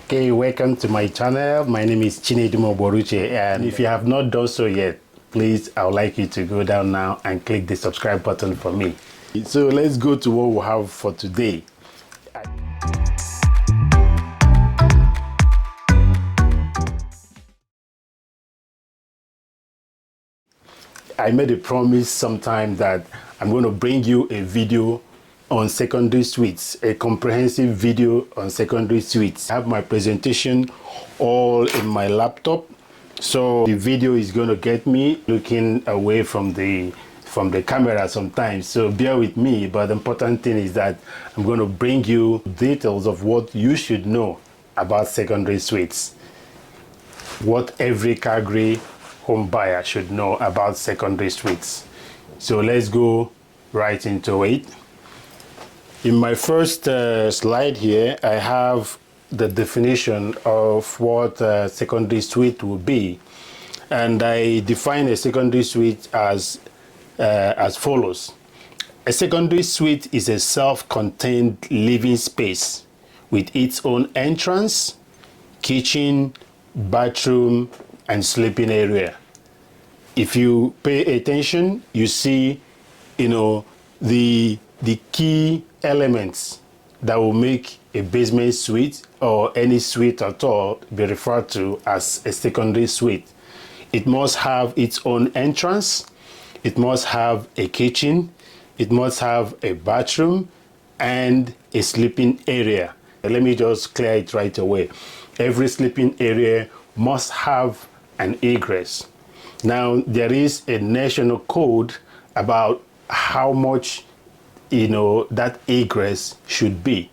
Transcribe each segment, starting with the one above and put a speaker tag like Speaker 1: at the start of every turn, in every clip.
Speaker 1: Okay, welcome to my channel. My name is Chinedimo Boruche, and if you have not done so yet, please, I would like you to go down now and click the subscribe button for me. So let's go to what we have for today. I made a promise sometime that I'm going to bring you a video on secondary suites, a comprehensive video on secondary suites. I have my presentation all in my laptop, so the video is going to get me looking away from the camera sometimes, so bear with me. But the important thing is that I'm going to bring you details of what you should know about secondary suites, what every Calgary home buyer should know about secondary suites. So let's go right into it. In my first slide here, I have the definition of what a secondary suite will be, and I define a secondary suite as follows. A secondary suite is a self-contained living space with its own entrance, kitchen, bathroom, and sleeping area. If you pay attention, you see, the key elements that will make a basement suite or any suite at all be referred to as a secondary suite. It must have its own entrance, it must have a kitchen, it must have a bathroom, and a sleeping area. Let me just clear it right away. Every sleeping area must have an egress. Now, there is a national code about how much that egress should be.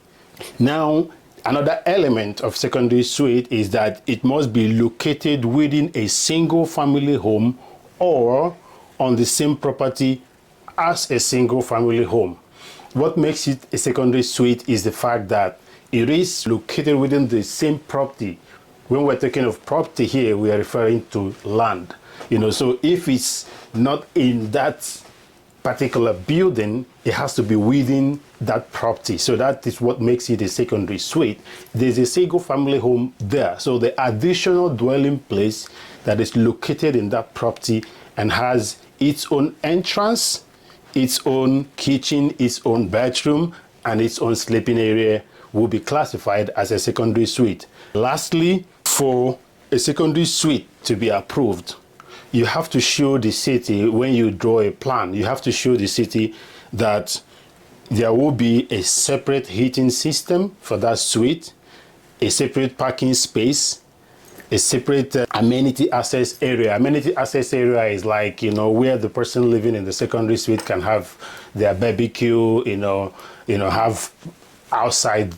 Speaker 1: Now, another element of secondary suite is that it must be located within a single family home or on the same property as a single family home. What makes it a secondary suite is the fact that it is located within the same property. When we're talking of property here, we are referring to land. So if it's not in that particular building, it has to be within that property. So that is what makes it a secondary suite. There's a single family home there. So the additional dwelling place that is located in that property and has its own entrance, its own kitchen, its own bathroom, and its own sleeping area will be classified as a secondary suite. Lastly, for a secondary suite to be approved, you have to show the city, when you draw a plan, you have to show the city that there will be a separate heating system for that suite, a separate parking space, a separate amenity access area. Amenity access area is like, where the person living in the secondary suite can have their barbecue, have outside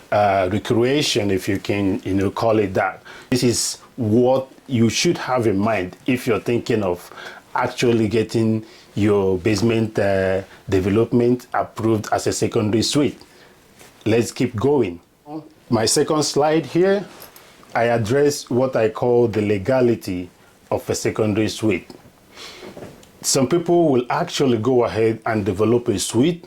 Speaker 1: recreation, if you can, call it that. This is what you should have in mind if you're thinking of actually getting your basement development approved as a secondary suite. Let's keep going. My second slide here, I address what I call the legality of a secondary suite. Some people will actually go ahead and develop a suite.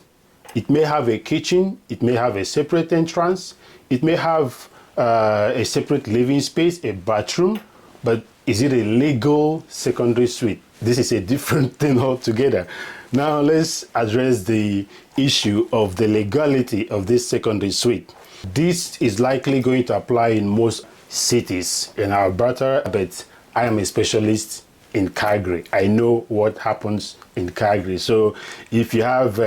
Speaker 1: It may have a kitchen, it may have a separate entrance, it may have a separate living space, a bathroom, but is it a legal secondary suite? This is a different thing altogether. Now let's address the issue of the legality of this secondary suite. This is likely going to apply in most cities in Alberta, but I am a specialist in Calgary. I know what happens in Calgary. So if you have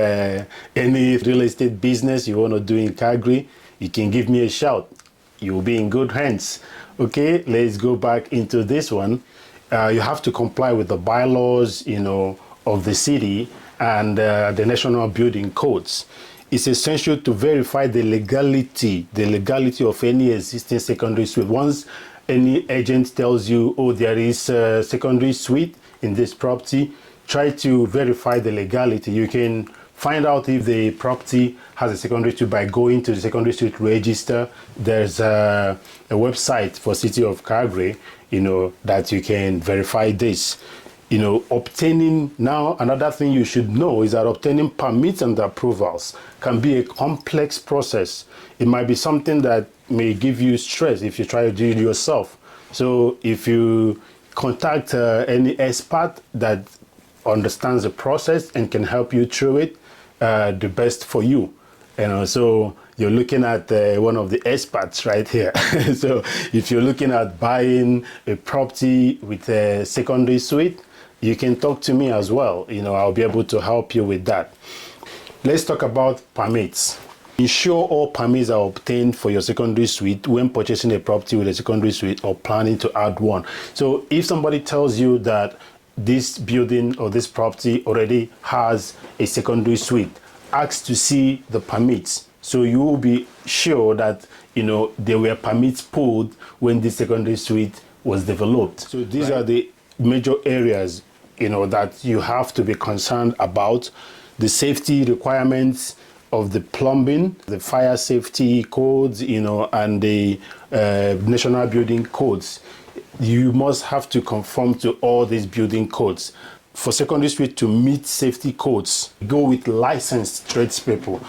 Speaker 1: any real estate business you want to do in Calgary, you can give me a shout. You'll be in good hands. Okay, let's go back into this one. You have to comply with the bylaws, of the city and the national building codes. It's essential to verify the legality of any existing secondary suite. Once any agent tells you, oh, there is a secondary suite in this property, try to verify the legality. You can find out if the property has a secondary suite by going to the secondary suite register. There's a website for City of Calgary, that you can verify this. Obtaining, now another thing you should know is that obtaining permits and approvals can be a complex process. It might be something that may give you stress if you try to do it yourself. So if you contact any expert that understands the process and can help you through it, the best for you. So you're looking at one of the experts right here. So if you're looking at buying a property with a secondary suite, you can talk to me as well. I'll be able to help you with that. Let's talk about permits. Ensure all permits are obtained for your secondary suite when purchasing a property with a secondary suite or planning to add one. So if somebody tells you that this building or this property already has a secondary suite, ask to see the permits. So you will be sure that, there were permits pulled when this secondary suite was developed. So these are the major areas, that you have to be concerned about. The safety requirements of the plumbing, the fire safety codes, and the national building codes. You must have to conform to all these building codes. For secondary suite to meet safety codes, go with licensed tradespeople.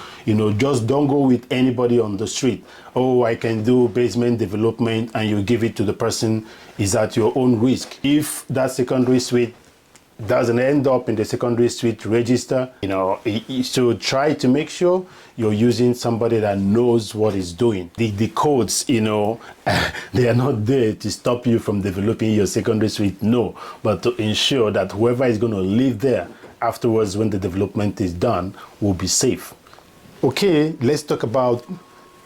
Speaker 1: Just don't go with anybody on the street. Oh, I can do basement development, and you give it to the person is at your own risk. If that secondary suite doesn't end up in the secondary suite register, so try to make sure you're using somebody that knows what he's doing. The codes, they are not there to stop you from developing your secondary suite, no, but to ensure that whoever is going to live there afterwards when the development is done will be safe. Okay, let's talk about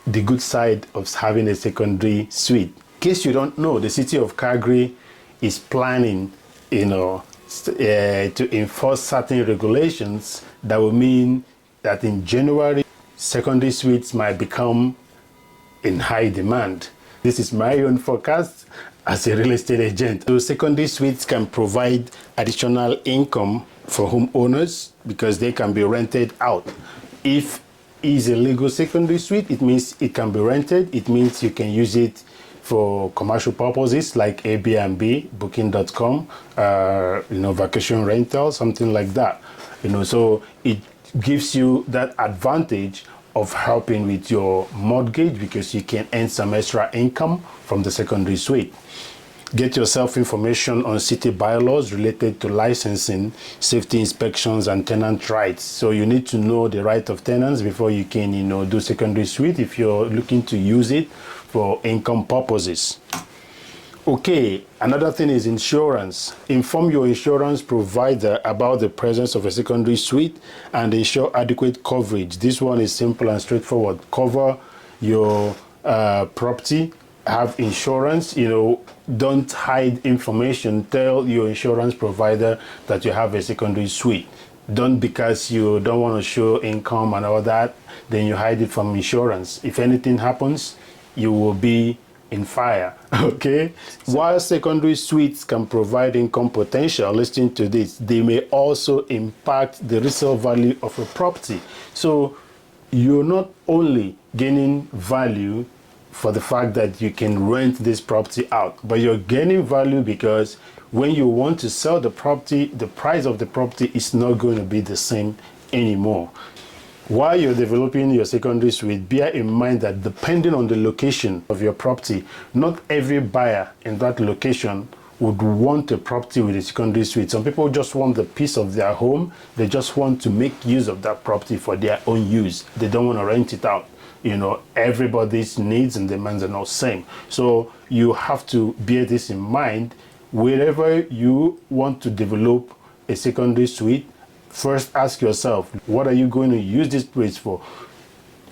Speaker 1: the good side of having a secondary suite. In case you don't know, the city of Calgary is planning, to enforce certain regulations that will mean that in January, secondary suites might become in high demand. This is my own forecast as a real estate agent. So secondary suites can provide additional income for homeowners because they can be rented out. If it's a legal secondary suite, it means it can be rented. It means you can use it for commercial purposes like Airbnb, Booking.com, vacation rental, something like that. So it gives you that advantage of helping with your mortgage because you can earn some extra income from the secondary suite. Get yourself information on city bylaws related to licensing, safety inspections, and tenant rights. So you need to know the right of tenants before you can, do secondary suite if you're looking to use it for income purposes. Okay, another thing is insurance. Inform your insurance provider about the presence of a secondary suite and ensure adequate coverage. This one is simple and straightforward. Cover your property, have insurance, don't hide information. Tell your insurance provider that you have a secondary suite. Don't, because you don't want to show income and all that, then you hide it from insurance. If anything happens, you will be in fire. Okay? While secondary suites can provide income potential, listen to this, they may also impact the resale value of a property. So you're not only gaining value for the fact that you can rent this property out, but you're gaining value because when you want to sell the property, the price of the property is not going to be the same anymore. While you're developing your secondary suite, bear in mind that depending on the location of your property, not every buyer in that location would want a property with a secondary suite. Some people just want the piece of their home. They just want to make use of that property for their own use. They don't want to rent it out. Everybody's needs and demands are not the same. So you have to bear this in mind. Wherever you want to develop a secondary suite, first ask yourself, what are you going to use this place for?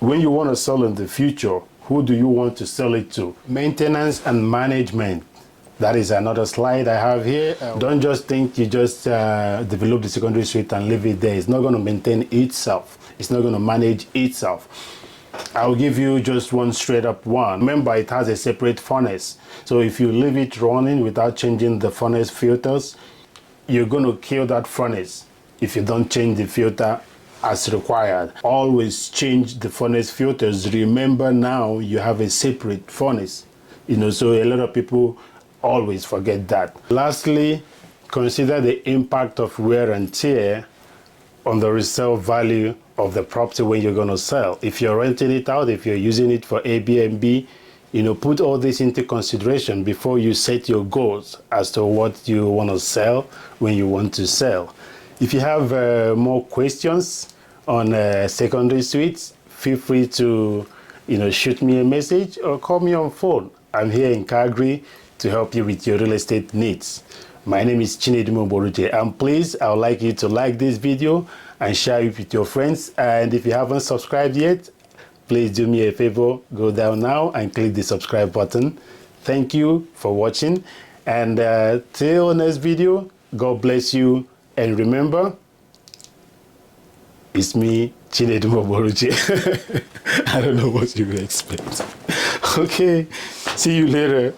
Speaker 1: When you want to sell in the future, who do you want to sell it to? Maintenance and management. That is another slide I have here. Don't just think you just develop the secondary suite and leave it there. It's not going to maintain itself. It's not going to manage itself. I'll give you just one straight up one. Remember, it has a separate furnace. So if you leave it running without changing the furnace filters, you're going to kill that furnace if you don't change the filter as required. Always change the furnace filters. Remember, now you have a separate furnace. So a lot of people always forget that. Lastly, consider the impact of wear and tear on the resale value of the property when you're going to sell. If you're renting it out, if you're using it for Airbnb, put all this into consideration before you set your goals as to what you want to sell when you want to sell. If you have more questions on secondary suites, feel free to shoot me a message or call me on phone. I'm here in Calgary to help you with your real estate needs. My name is Chinedu Moboruje, and please, I would like you to like this video and share it with your friends. And if you haven't subscribed yet, please do me a favor, go down now and click the subscribe button. Thank you for watching, and till next video, God bless you, and remember, it's me, Chinedu Moboruje. I don't know what you expect. Okay, see you later.